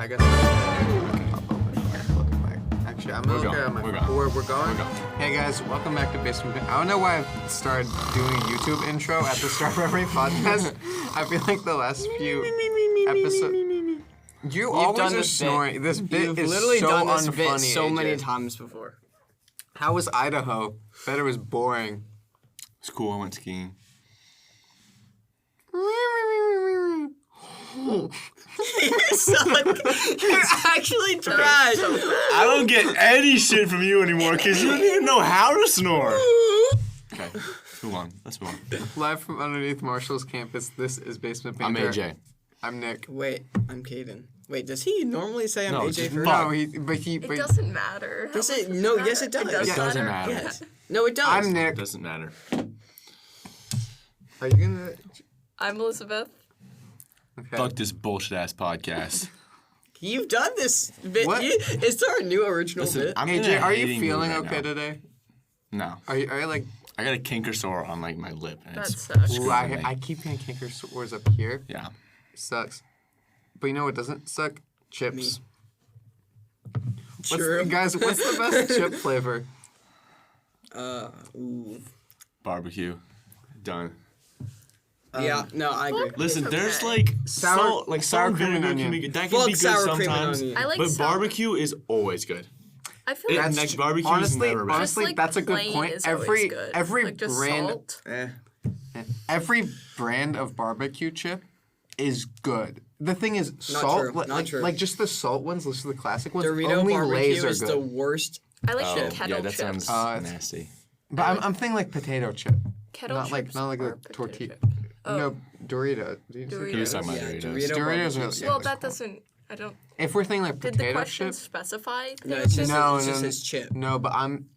I guess actually, I'm gonna look at my phone. We're going? Hey guys, welcome back to Basement. I don't know why I've started doing a YouTube intro at the start of every podcast. I feel like the last few episodes. You've always are snoring. This bit You've is literally so done this unfunny, bit so AJ. many times before. How was Idaho? Bet it was boring. It's cool. I went skiing. You suck. You're actually trash. I don't get any shit from you anymore because you don't even know how to snore. Okay, move on. Let's move on. Live from underneath Marshall's campus, this is Basement Banter. I'm AJ. I'm Nick. Wait, I'm Caden. Wait, does he normally say I'm No, AJ just first? fuck. No, It doesn't matter. Does it? No, yes it does. It doesn't matter. Yes. No, it does. I'm It Nick. doesn't matter. Are you gonna? I'm Elizabeth. Okay. Fuck this bullshit ass podcast. You've done this bit. What? Is there a new original Listen, bit? I'm in AJ, a are you hating feeling mood right okay now. today? No. Are you like? I got a canker sore on like my lip. And That it's sucks. Ooh, screwing me. I keep getting canker sores up here. Yeah. Sucks. But you know what doesn't suck? Chips. True. Guys, what's the best chip flavor? Ooh. Barbecue. Done. Yeah, no, I agree. Listen, okay. there's like Sour sour cream and vinegar onion. can be good. That can Fuck be good sour cream and sometimes. onion. I like but sour. barbecue is always good. I feel like Next barbecue is honestly, never bad. honestly, like that's a good plain point. is always good. Every like just brand, salt. every brand of barbecue chip is good. The thing is, salt, true. Not true. like just the salt ones, just the classic ones. Dorito only barbecue Lay's are is good. the worst. I like the Oh, kettle yeah, that chips. sounds nasty. But I'm thinking like potato chip, kettle not like chips not like are a potato tortilla. chip. Oh. No, Dorito. Did you say Doritos. He was talking about Yeah, Doritos. Dorito Doritos barbecue. are- yeah. Well, that's that cool. doesn't. I don't. If we're thinking like Did the potato question chip, specify? No, potato it's chips? just, No, it just no, says chip. no, but I'm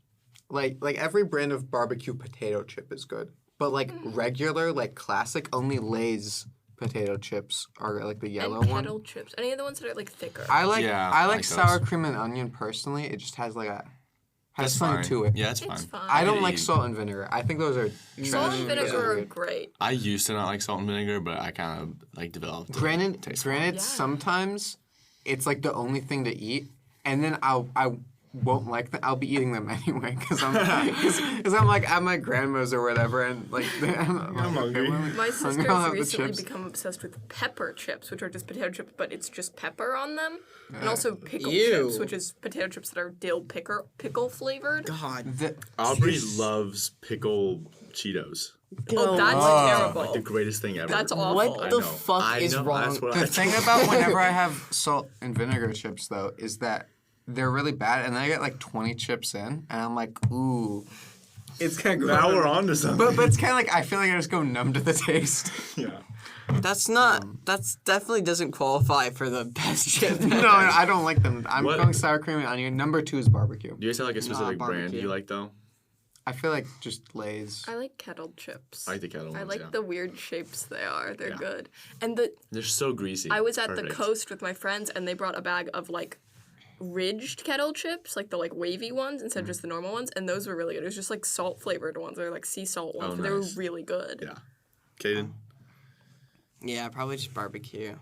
like every brand of barbecue potato chip is good. But like regular, like classic, only Lay's potato chips are like the yellow and one. kettle chips. Any of the ones that are like thicker. I like Yeah, I I like like sour those. cream and onion personally. It just has like a has That's something fine. to it. Yeah, it's fine. It's fine. I don't could like eat- salt and vinegar. I think those are Salt trash. and vinegar are great. I used to not like salt and vinegar, but I kind of like developed it. Granted, Tastes Yeah. sometimes it's like the only thing to eat, and then I won't like them. I'll be eating them anyway because I'm like at my grandma's or whatever, and like I'm hungry. My sister's I'll have the recently chips. become obsessed with pepper chips, which are just potato chips, but it's just pepper on them. And also pickle Ew. chips, which is potato chips that are dill pickle flavored. God. Aubrey loves pickle Cheetos. Oh, that's terrible. Like the greatest thing ever. That's awful. What I the know. fuck I is know, wrong? That's what The I thing about whenever I have salt and vinegar chips, though, is that they're really bad, and then I get like 20 chips in, and I'm like, ooh. It's kind of Now we're on to something. But it's kind of like, I feel like I just go numb to the taste. yeah. That's not. That's definitely doesn't qualify for the best chip. No, I don't like them. I'm What? going sour cream and onion. Number 2 is barbecue. Do you guys have like a specific brand barbecue. you like though? I feel like just Lay's. I like kettle chips. I like the kettle ones. I like yeah. the weird shapes they are. They're Yeah. good. And the They're so greasy. I was at the Perfect. coast with my friends, and they brought a bag of like ridged kettle chips, like the like wavy ones instead of just the normal ones, and those were really good. It was just like salt flavored ones, or like sea salt ones, Oh, but they were nice. really good. Yeah. Caden? Yeah, probably just barbecue.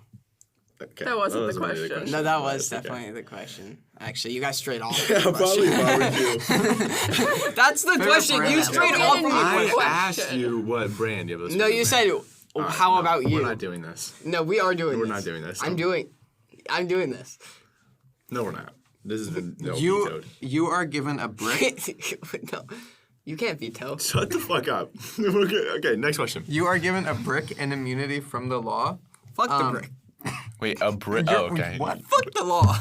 Okay. That wasn't the really question. No, that was That's okay. definitely the question. Actually, you guys straight off. Yeah, the question. probably barbecue. That's the question. brand. You straight Okay, off then the you- I Question. asked you what brand you have. No, you said. How about you? We're not doing this. No, we are doing We're this. not doing this. I'm doing this. No, we're not. This has been You vetoed. you are given a brick. No, you can't veto. Shut the fuck up. We're good. Okay, next question. You are given a brick and immunity from the law. Fuck the brick. Wait, a brick. You're- Oh, okay. What? Fuck the law.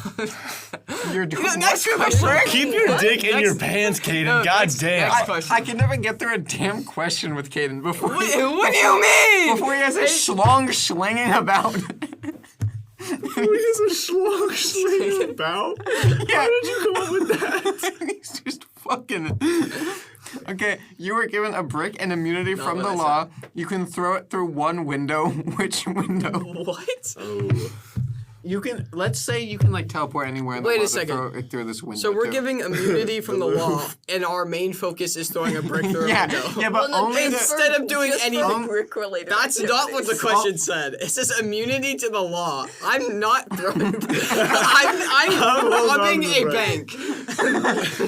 You're doing next what? question. Keep your dick in your pants, Caden. God damn. next question. I can never get through a damn question with Caden before What do you mean? before he has a schlong schlinging about. Who is a schlong slinging about? Yeah. How did you come up with that? He's just fucking. Okay, you were given a brick and immunity from what the I law. You can throw it through one window. Which window? What? Oh. Let's say you can like teleport anywhere in the Wait a world second. through this window. So we're too. giving immunity from the law, and our main focus is throwing a brick through a window. Yeah, but only Instead of doing anything. brick-related That's not what the activities. question said. It says immunity to the law. I'm not throwing. I'm robbing a bank.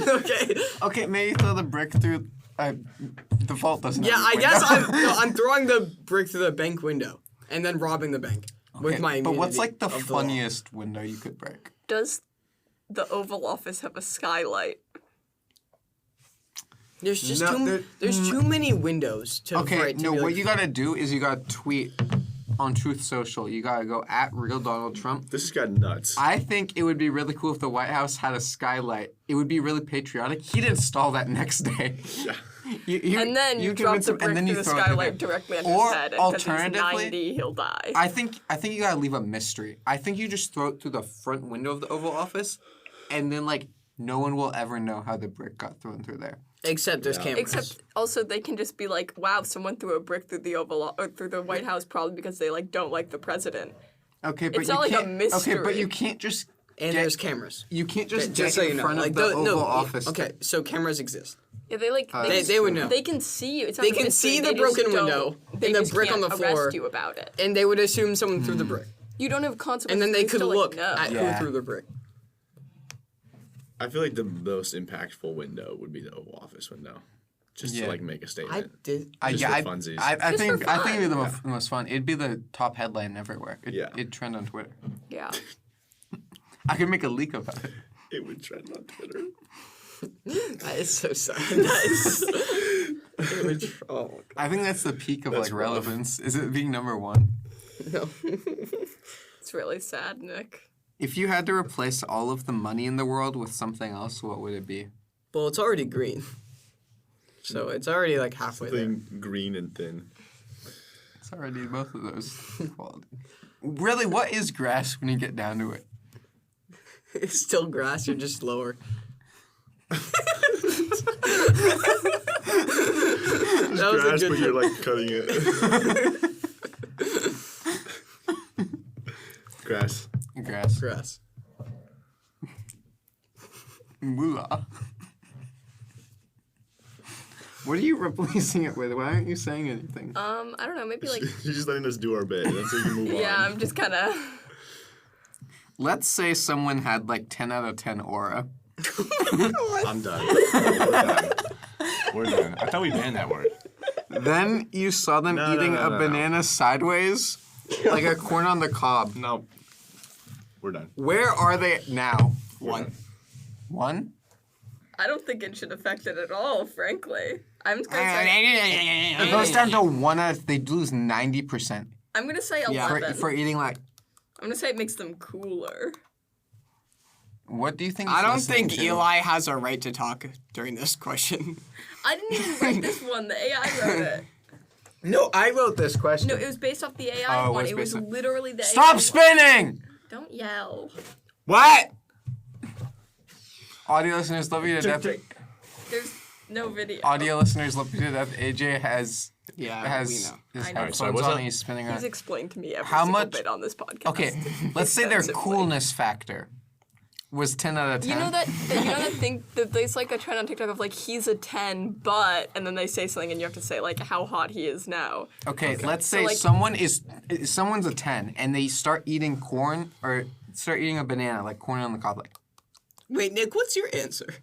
Okay. Okay, maybe throw the brick through. The vault doesn't. Yeah, have a I guess window. I'm throwing the brick through the bank window and then robbing the bank with my immunity. But what's like the of law. funniest window you could break? Does the Oval Office have a skylight? There's just No, there's too many windows to for Okay, it to no. be What like, you gotta do is you gotta tweet on Truth Social. You gotta go at real Donald Trump. This has got nuts. I think it would be really cool if the White House had a skylight. It would be really patriotic. He'd install that next day. Yeah. And then you drop convince the him, brick and then through you the throw it through skylight there. directly on Or his head, and because he's alternatively- 90, he'll die. I think you gotta leave a mystery. I think you just throw it through the front window of the Oval Office, and then like no one will ever know how the brick got thrown through there. except there's cameras. Except also they can just be like, wow, someone threw a brick through the or through the White House probably because they like don't like the president. Okay, but It's you not like a can't. Okay, but mystery. you can't just. and get- there's cameras. You can't just Just get so you in know, front like of the Oval no, Office. Okay, so cameras exist. Yeah, they like They would know. They can see you. It's not They a can mystery, see the they just broken don't- window they and the just brick on can't the floor. arrest you about it. And they would assume someone threw the brick. You don't have consequences. And then they you could still, look like, know. at Yeah. who threw the brick. I feel like the most impactful window would be the Oval Office window, just Yeah. to like make a I statement. did. Just for funsies. I Just think for I think it'd be fun. the most fun. It'd be the top headline everywhere. Yeah. It'd trend on Twitter. Yeah. I could make a leak about it. It would trend on Twitter. That is so sad. That is. It would, oh my I think that's the peak of That's like rough. relevance. Is it being number one? God, no. It's really sad, Nick. If you had to replace all of the money in the world with something else, what would it be? Well, it's already green. So it's already like halfway there. Something green and thin. It's already both of those quality. Really, what is grass when you get down to it? It's still grass, you're just lower. That was Grass, a but good you're like cutting it. Grass. Grass. grass. Moolah. What are you replacing it with? Why aren't you saying anything? I don't know. Maybe like. You're just letting us do our bit. That's so you can move Yeah, on. I'm just kind of. Let's say someone had like 10 out of 10 aura. I'm done. We're done. We're done. I thought we banned that word. Then you saw them No, eating no, a no. banana sideways, like a corn on the cob. No. We're done. Where are they now? One. One? I don't think it should affect it at all, frankly. I'm just gonna say. It goes down to 1 out of, they lose 90%. I'm gonna say For, 11. for eating like, I'm gonna say it makes them cooler. what do you think? I it's don't listening think to? Eli has a right to talk during this question. I didn't even write this one. The AI wrote it. No, I wrote this question. No, it was based off the AI Oh, it one. was It was based on- literally the AI. Stop spinning! Don't yell. What? Audio listeners love you to death. There's no video. Audio listeners love you to death. AJ has Yeah, has we know. his I know. headphones Sorry, what's on up? and he's spinning He's around. explained to me every How single much- bit on this podcast. Okay, let's say their extensively. coolness factor was 10 out of 10. You know that thing that there's like a trend on TikTok of like he's a 10, but and then they say something and you have to say like how hot he is now. Okay, let's So, say like- someone's a 10 and they start eating corn or start eating a banana, like corn on the cob, like Wait, Nick, what's your answer?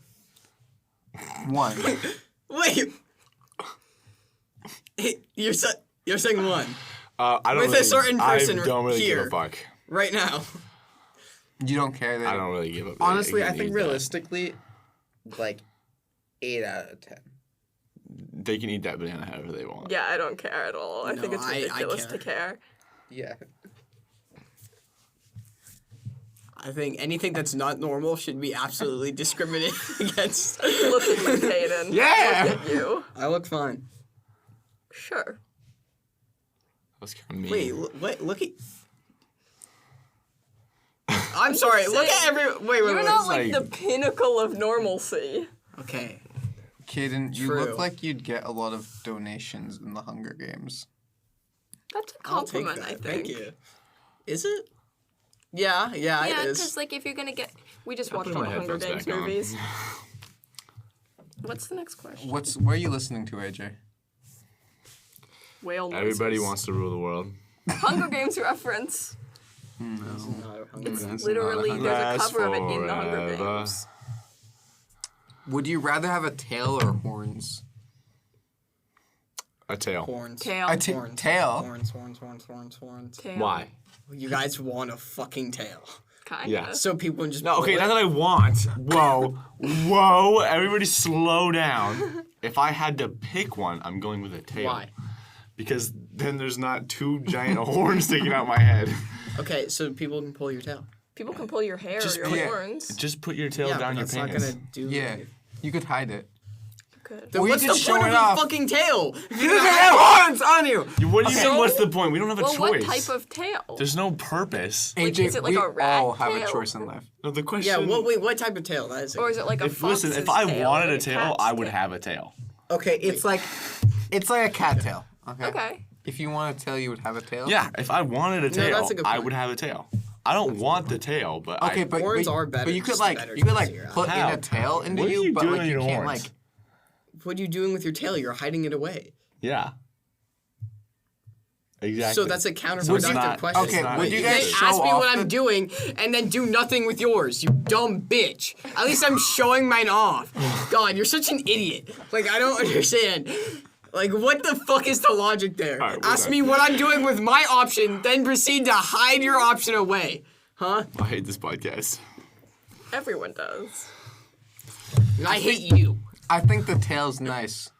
1. Wait. You're saying one I don't With a really, certain person I don't really here. give a fuck. right now. You don't care that. I don't really give a Honestly, I give think that. realistically, like 8 out of 10. They can eat that banana however they want. Yeah, I don't care at all. I think No, it's I ridiculous care. to care. Yeah. I think anything that's not normal should be absolutely discriminated against. Look at you, Caden. Yeah. Look at you. I look fine. Sure. That's kind of mean. Wait, what? Look at. I'm sorry. Look at saying, every. Wait. You're not like like- the pinnacle of normalcy. Okay. Caden, you True. look like you'd get a lot of donations in the Hunger Games. That's a I'll take compliment, I that. think. Thank you. Is it? Yeah, it Yeah, is. because like if you're gonna get, we just I'm watched putting all the my Hunger headphones Games back on. movies. What's the next question? What are you listening to, AJ? Whale noises. Everybody wants to rule the world. Hunger Games reference. It's literally there's a cover of it in the Hunger Games. Would you rather have a tail or horns? A tail. Horns. Tail. Horns. Tail? Horns. Tail. Why? You guys want a fucking tail. Kinda. Yeah. So people can just No, okay, pull not it. that I want. Whoa, everybody slow down. If I had to pick one, I'm going with a tail. Why? Because then there's not two giant horns sticking out my head. Okay, so people can pull your tail. People can pull your hair or your horns. Just put your tail Yeah, down but your that's pants. not gonna do. Yeah, anything. you could hide it. Good. Then Or you what's could the show point it of your off. fucking tail? You can have horns on you! What do you mean, what's the point? We don't have a Well, choice. what type of tail? There's no purpose. Like, AJ, is it like we a rat all have a tail? choice in life. No, the question... Yeah. What type of tail? That is. Or is it like a fox's Listen, if I tail wanted or a tail, cat's I would tail? have a tail. Okay, it's like a cat tail. Okay. Okay. If you want a tail, you would have a tail. Yeah, if I wanted a tail, that's a good I point. would have a tail. I don't want the tail, but Okay, but Horns are better, But you could just like better you could to like figure out. put in How? a tail into What are you but doing like to you your can't horns? like. What are you doing with your tail? You're hiding it away. yeah. Exactly. So that's a It's counterproductive not- question. it's Okay, not would you a guys choice. show ask me off what the- I'm doing and then do nothing with yours, you dumb bitch. At least I'm showing mine off. God, you're such an idiot. Like, I don't understand. Like, what the fuck is the logic there? All right, we're Ask done. me what I'm doing with my option, then proceed to hide your option away. Huh? I hate this podcast. Everyone does. And I hate you. I think the tail's nice.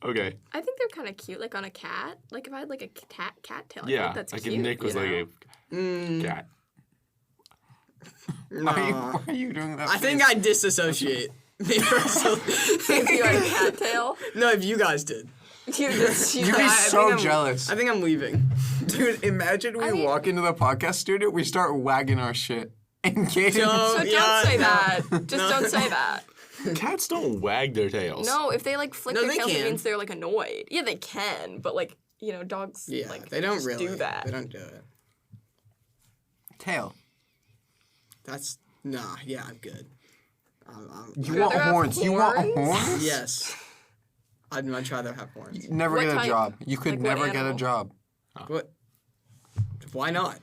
Okay. I think they're kind of cute, like on a cat. Like if I had like a cat tail, I Yeah, think that's like cute. if Nick was you like know? a cat. Why are you doing that? I think face? I disassociate. Me personally. If you had a cat tail, No, if you guys did. you just You'd be I so think I'm- jealous. I think I'm leaving. Dude, imagine we mean- walk into the podcast studio, we start wagging our shit. And Kaden, Don't- So Yeah, don't say no. that. Just don't say that. Cats don't wag their tails. No, if they like flick No, their they tails, can. it means they're like annoyed. Yeah, they can, but like dogs. Yeah, like, they don't just really do that. They don't do it. tail. That's nah. Yeah, I'm good. You rather want have horns? You want horns? horns? Yes. I'd much rather have horns. Never What get a type? job. You could Like what never get a animal? job. What? Why not?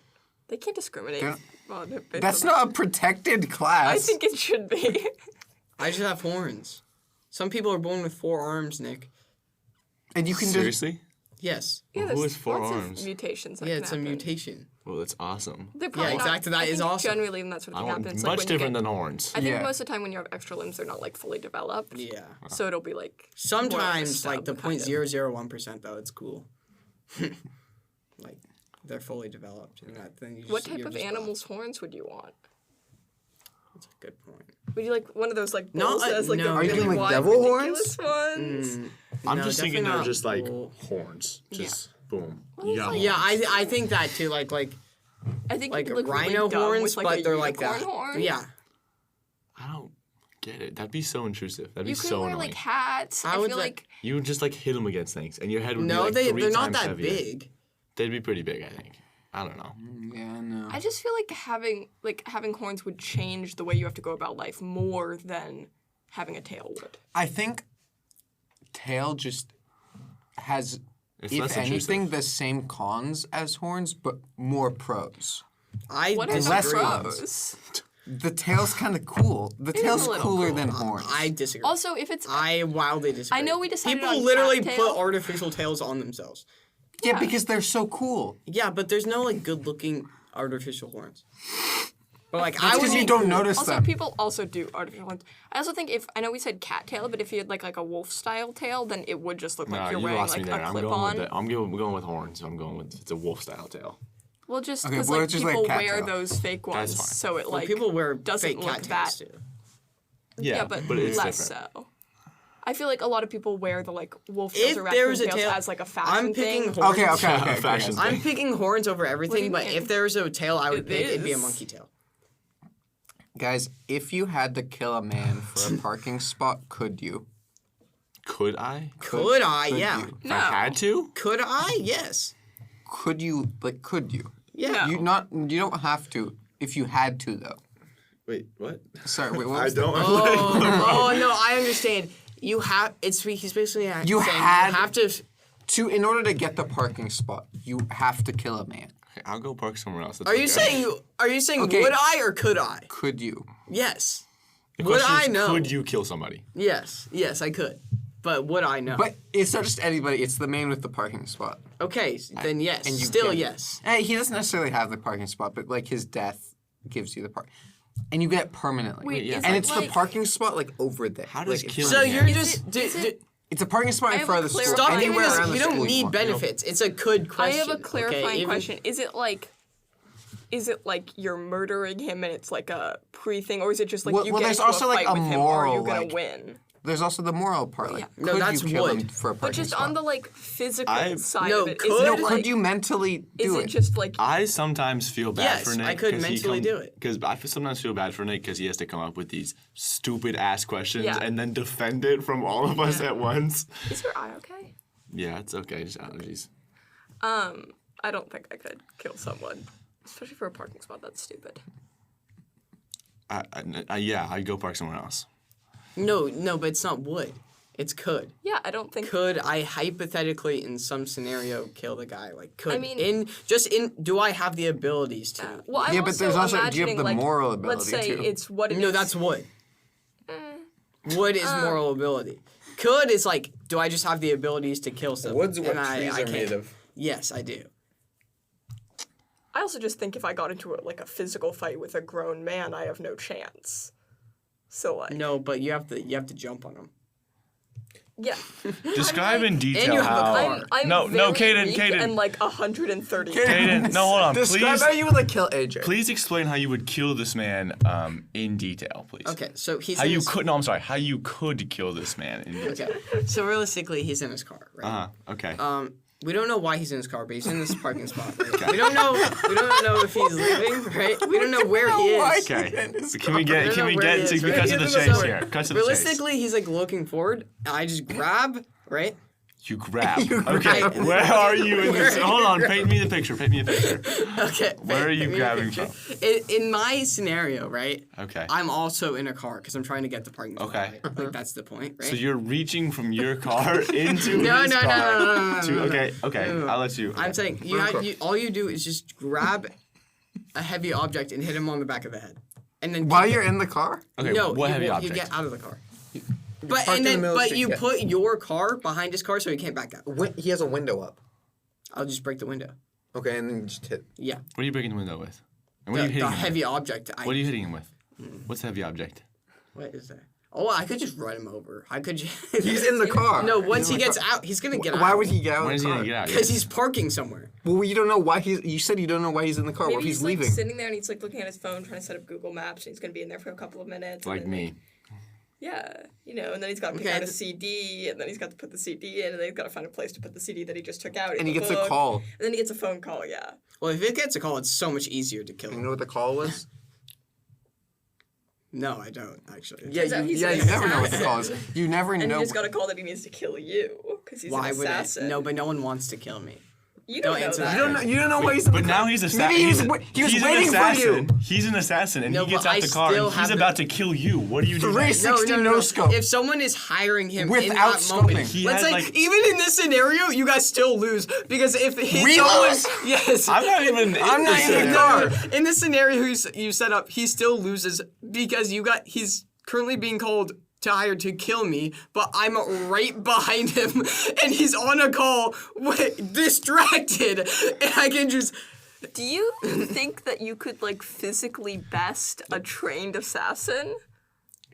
They can't discriminate. They're- on it based That's on- not a protected class. I think it should be. I just have horns. Some people are born with 4 arms, Nick. And you can just. Seriously? Yes. Yeah, Who there's has 4 lots arms? Of mutations. That Yeah, can it's a happen. mutation. Well, that's awesome. They're probably not- exactly, that I is think awesome. Generally, when that sort of I thing want happens, much like when you different get, than horns. I think Yeah. most of the time when you have extra limbs, they're not like fully developed. Yeah. So it'll be like more of a Sometimes, like the stub, kind of. 0.001%, though, it's cool. Like they're fully developed, and that then you just, What type you're of just animal's horns would you want? That's a good point. Would you like one of those like No, bulls that has like no. the Are you really doing, like, wide, devil ridiculous ones? I'm No, just thinking definitely they're not just like bull. horns. Just boom. Well, You got like- Yeah, horns. I think that too. Like I think like you could look rhino really dumb horns, with, like, but a they're like unicorn that. Horn. Yeah. I don't get it. That'd be so intrusive. That'd be You could so wear annoying. like hats. I would feel like- like You would just like hit them against things, and your head would be No, like they're 3 not times that heavier. big. They'd be pretty big, I think. I don't know. Yeah, no. I just feel like having horns would change the way you have to go about life more than having a tail would. I think tail just has, It's if less anything, intrusive. the same cons as horns, but more pros. I What are the less disagree. cons. pros? The tail's kind of cool. The is a tail's little cooler cool. than horns. I disagree. Also, if it's I wildly disagree. I know we decided People on literally cattail. put artificial tails on themselves. yeah, because they're so cool. Yeah, but there's no like good-looking artificial horns. But like That's I would because you be don't cool. notice Also, them. people also do artificial horns. I also think I know we said cat tail, but if you had like a wolf style tail, then it would just look like Nah, you're you wearing lost like me there. a I'm clip going on. with I'm going with horns. I'm going with it's a wolf style tail. Well, just Okay, because well, like it's just like people cat wear tail. those fake ones, fine. so it Well, like people wear doesn't fake look cat that. tails too. Yeah, but it's less different. so. I feel like a lot of people wear the like wolf tails If or raccoon there's a tails tail, as like a fashion I'm picking thing. horns. Okay. Fashion guys. I'm thing. picking horns over everything, you but mean? if there's a tail I would It pick, it'd be a is. monkey tail. Guys, if you had to kill a man for a parking spot, could you? Could I? Could I? Could Yeah. you? If I had to? Could I? Yes. Could you? Like, could you? Yeah. You don't have to. If you had to, though. Wait, what? Sorry, wait, what I was don't. Oh no, I understand. He's basically saying you have to. In order to get the parking spot, you have to kill a man. Okay, I'll go park somewhere else. That's Are you saying Okay. would I or could I? Could you? Yes. The Would question I is, know? Could you kill somebody? Yes, I could. But would I know? But it's not just anybody. It's the man with the parking spot. Okay, then yes. And you Still can. yes. Hey, he doesn't necessarily have the parking spot, but like his death gives you the park, and you get it permanently. Wait, yeah. is And it it's like, the parking spot like over there. How does like, killing So him? you're Is just It's a parking spot I in have front a of the school. stop thinking Anywhere this. around the You don't school need want. benefits. It's a good I question. have a clarifying okay? question. Is it like you're murdering him and it's like a pre-thing, or is it just like you get there's into also a like fight a with him, or are you moral gonna like. win? There's also the moral part. Like, No, could that's you kill him would. for a parking But just spot? on the like physical I- side No, of it, could- is it No, like, could you mentally is do it it? just like I sometimes feel bad Yes, for Nick. I could 'cause he mentally do it. Because I sometimes feel bad for Nick because he has to come up with these stupid ass questions Yeah. and then defend it from all of us at once. is your eye okay? Yeah, it's okay. Just allergies. I don't think I could kill someone, especially for a parking spot. That's stupid. Yeah, I'd go park somewhere else. No, but it's not would. It's could. Yeah, I don't think. Could I hypothetically, in some scenario, kill the guy? Like, could I mean- do I have the abilities to? Well, I'm Yeah, but there's also- do you have imagining, the like, moral Let's ability, say too? it's what it is. No, that's would. Would is moral ability. Could is like, do I just have the abilities to kill someone? Wood's what And trees I are made can't. of. Yes, I do. I also just think if I got into a physical fight with a grown man, I have no chance. So like, No, but you have to jump on him. yeah. Describe in And detail you have a how. car. I'm no, very Kaden, weak and like 130. Kaden, no, hold on, Describe please. how you would like kill AJ. Please explain how you would kill this man in detail, please. Okay, so he's How in you his, could? No, I'm sorry. How you could kill this man in detail. Okay, so realistically, he's in his car, right? Okay. We don't know why he's in his car, but he's in this parking spot. Right? We don't know if he's leaving, right? We don't know where he is. Okay. Can we I don't get know where cut he to is, the right? chase here? Cut to the chase. Realistically, he's like looking forward. I just grab, right? You grab. You Okay. grab. Where are you in this? Where- Hold on. Paint me the picture. Okay. Where are you give me a grabbing picture. from? In my scenario, right? Okay. I'm also in a car because I'm trying to get the parking spot. Okay. Right? Like that's the point, right? So you're reaching from your car into No, his no, car. no. Okay. I'll let you. I'm saying all you do is just grab a heavy object and hit him on the back of the head, and then While you're in the car? Okay. no, What heavy you object? get out of the car. parked in the middle of the street, You yeah. put your car behind his car so he can't back up. He has a window up. I'll just break the window. Okay, and then you just hit. Yeah. What are you breaking the window with? And what are you The hitting him heavy with? object. What are you hitting him with? What's the heavy object? What is that? Oh, I could just run him over. I could just... He's in the car. No, once he gets out, he's gonna get out. Why would he get out When of is the he car? gonna get out? Because he's parking somewhere. Well, you don't know why he's. You said you don't know why he's in the car. Maybe What if he's like leaving? sitting there and he's like looking at his phone, trying to set up Google Maps, and he's gonna be in there for a couple of minutes. and Like then, me. Yeah, and then he's got to pick Okay, out a CD, and then he's got to put the CD in, and then he's got to find a place to put the CD that he just took out. in And he the gets a book, call. And then he gets a phone call. Yeah. Well, if it gets a call, it's so much easier to kill You him. know what the call was? No, I don't actually. Turns out he's you an never know what the assassin. call is. You never And know. he just got a call that he needs to kill you because he's Why an would assassin. I? No, but no one wants to kill me. You don't Don't know answer that. that. You don't know why he's in the But car. now he's a Maybe he was he's waiting an for assassin. you. He's an assassin, and No, he gets but out I the car, still and he's have the- about to kill you. What do you do? Three- next? 60 no scope. If someone is hiring him in Without that moment, scoping. He let's has, say like- even in this scenario, you guys still lose because if We someone, lose? yes, I'm not even. I'm not this in the scenario. car. in this scenario you set up, he still loses because he's currently being called to hire to kill me, but I'm right behind him and he's on a call distracted and I can just Do you think that you could like physically best a trained assassin?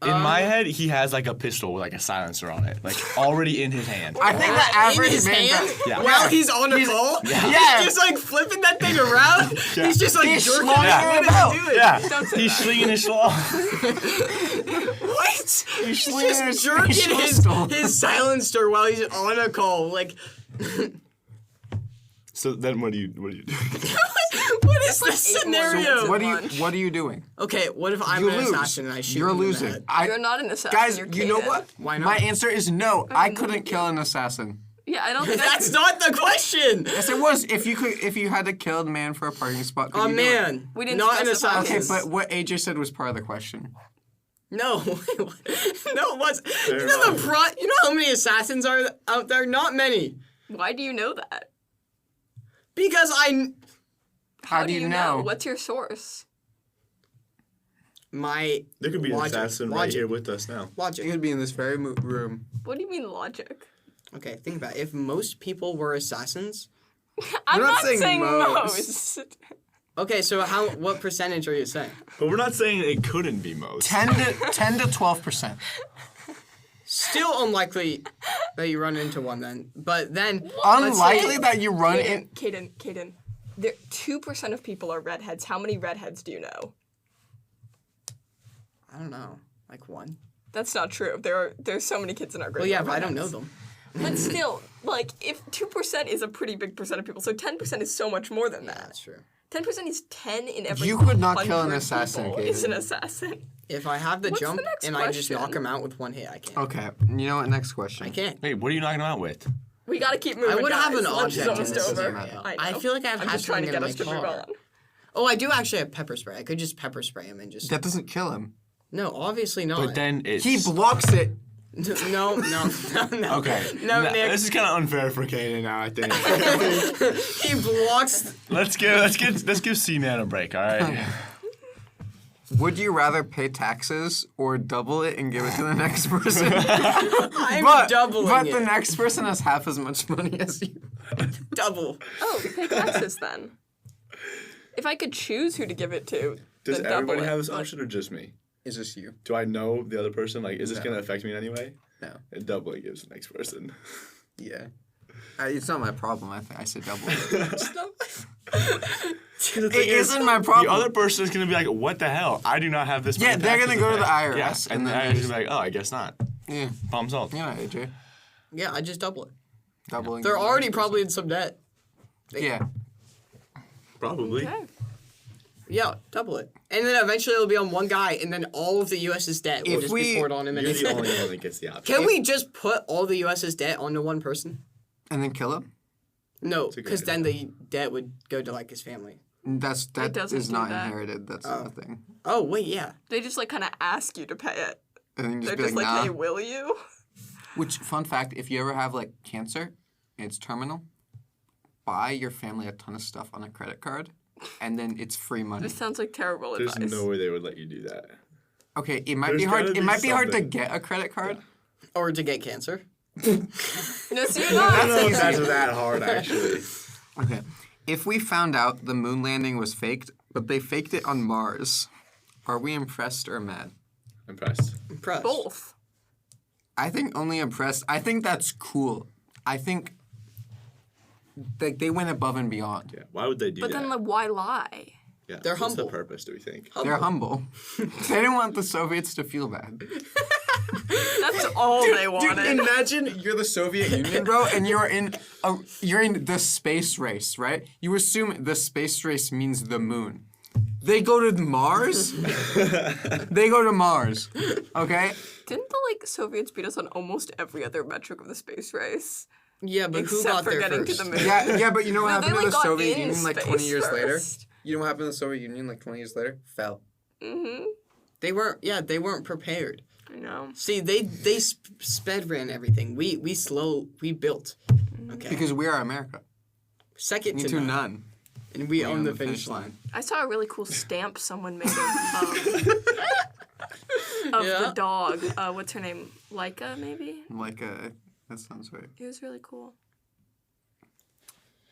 In my head, he has like a pistol with like a silencer on it, like already in his hand. I think the in average his man. hand Yeah. while he's on a call. Yeah. He's just like flipping that thing around. Yeah. He's just like He's jerking slowing it. it What about. is he doing? Yeah, Don't say he's that. slinging his slaw. What? He's slinging just his jerking pistol. his silencer while he's on a call. Like, So then, what do you do? what is this like 8 more scenario? minutes. What are you doing? Okay, what if I'm You an lose. assassin and I shoot You're him in the losing. head? I, You're not an assassin. guys, you're you know Kaden. what? Why not? My answer is no. I mean, couldn't kill an assassin. Yeah, I don't think That's not the question. Yes, it was. If you had to kill a man for a parking spot, could A you do it? man. We didn't not an specify. assassin. Okay, but what AJ said was part of the question. No. No, it was. You know you know how many assassins are out there? Not many. Why do you know that? Because How do you know? What's your source? my There could be an logic. assassin right Logic. here with us now. You Logic. could be in this very room. What do you mean logic? Okay, think about it. If most people were assassins. I'm not not saying saying most. most. Okay, so what percentage are you saying? But we're not saying it couldn't be most. 10 to 12%. Still unlikely that you run into one then. But then Unlikely that you run in. Kaden. There 2% of people are redheads. How many redheads do you know? I don't know, like one. That's not true. There's so many kids in our grade. Well, yeah, that are but I don't know redheads. them. But still, like, if 2% is a pretty big percent of people, so 10% is so much more than that. That's true. 10% is 10 in every You could not kill an 100 assassin, people Kaden. is an assassin. If I have the What's the jump next and I just knock question? him out with one hit, I can't. Okay, you know what? Next question. I can't. Wait, what are you knocking him out with? We gotta keep moving. I would have an guys. Lunch is object in almost this over. scenario. I I know. feel like I've I'm had just trying to something get in us to my move car. on. Oh, I do actually have pepper spray. I could just pepper spray him and just. That doesn't kill him. No, obviously not. But then it's... He blocks it. No. Okay. No, Nick. This is kind of unfair for Kaden now, I think. He blocks. let's give C-Man a break, all right? Would you rather pay taxes or double it and give it to the next person? I'm doubling but it. the next person has half as much money as you. Double. Oh, pay taxes then. If I could choose who to give it to, Does then double everybody it, have this but- option or just me? Is this you? Do I know the other person? Like, is this No. going to affect me in any way? No. And double it gives the next person. Yeah. It's not my problem. I said double it. It isn't my problem. The other person is going to be like, what the hell? I do not have this Yeah, many they're taxes gonna go to pay." the IRS, Yes, and and then then they I'm just going to be like, oh, I guess not. Yeah. Problem solved. Yeah, AJ. Yeah, I just double it. Doubling. They're the already next probably in some debt. person. Yeah. Probably. Okay. Yeah, double it. And then eventually it'll be on one guy, and then all of the U.S.'s debt will If just be we- poured on him. And You're the only one that gets the option. Can we just put all the U.S.'s debt onto one person? And then kill him? No, a good because then the debt would go to like his family. That doesn't is do not that. inherited. That's not a thing. Oh wait, yeah. They just like kind of ask you to pay it. And then you They're just be just like, like, nah. hey, will you? Which, fun fact, if you ever have like cancer and it's terminal, buy your family a ton of stuff on a credit card, and then it's free money. This sounds like terrible There's advice. no way they would let you do that. Okay, it might There's be hard. gotta It be might be hard to something. get a credit card. Or to get cancer. No, so you're not. I don't know if that's that hard, actually. Okay, if we found out the moon landing was faked, but they faked it on Mars, are we impressed or mad? Impressed. Impressed. Both. I think only impressed. I think that's cool. I think they went above and beyond. Yeah. Why would they do But that? then, like, why lie? yeah. they're What's humble. the purpose, do we think? They're humble. They didn't want the Soviets to feel bad. That's all they wanted. Dude, imagine you're the Soviet Union, bro, and you're in the space race, right? You assume the space race means the moon. They go to Mars. They go to Mars. Okay. Didn't the like Soviets beat us on almost every other metric of the space race? Yeah, but who Except got for there getting first? to the moon. Yeah, but you know what No, happened they, to like, the got Soviet in Union like 20 space years later? first. You know what happened to the Soviet Union like 20 years later? Fell. Mm-hmm. They weren't. Yeah, they weren't prepared. I know. See, they sped ran everything. We built. Okay. Because we are America. Second Me to too, none. none. And we own the finish line. I saw a really cool stamp someone made of Yeah. the dog. What's her name? Laika, maybe? Like, that sounds right. It was really cool.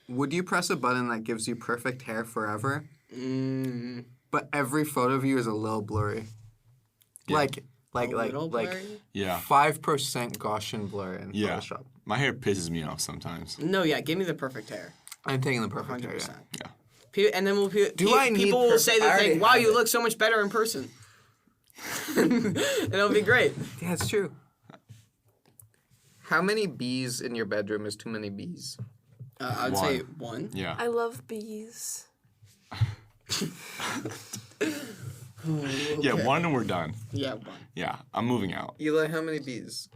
Would you press a button that gives you perfect hair forever, Mm, but every photo of you is a little blurry? Yeah. Like little blurry? Yeah. 5% Gaussian blur in Yeah. Photoshop. My hair pisses me off sometimes. No, yeah, give me the perfect hair. I'm taking the perfect 100%. hair. Yeah. And then we'll I need people will say perfect- the I thing, already wow, have you it." look so much better in person. And it'll be great. Yeah, it's true. How many bees in your bedroom is too many bees? I'd say one. Yeah. I love bees. Yeah, one and we're done. Yeah, one. Yeah, I'm moving out. Eli, how many bees?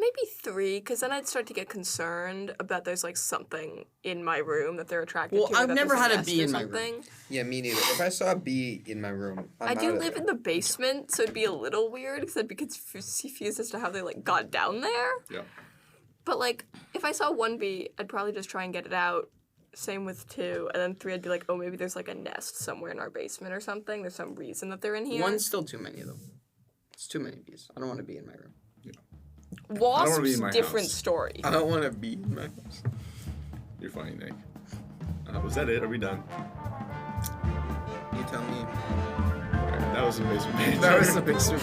Maybe 3, because then I'd start to get concerned about there's like something in my room that they're attracted to. Well, or I've that never there's had a nest bee or in my something. room. Yeah, me neither. If I saw a bee in my room, I do live in the basement, so it'd be a little weird because I'd be confused as to how they like got down there. Yeah. But like, if I saw 1 bee, I'd probably just try and get it out. Same with 2, and then 3, I'd be like, oh, maybe there's like a nest somewhere in our basement or something. There's some reason that they're in here. 1's still too many, though. It's too many bees. I don't want to be in my room. Wasps, be in my different house. story. I don't want to be in my house. You're funny, Nick. Was that it? Are we done? You tell me. Alright, that was the basement. That was the basement.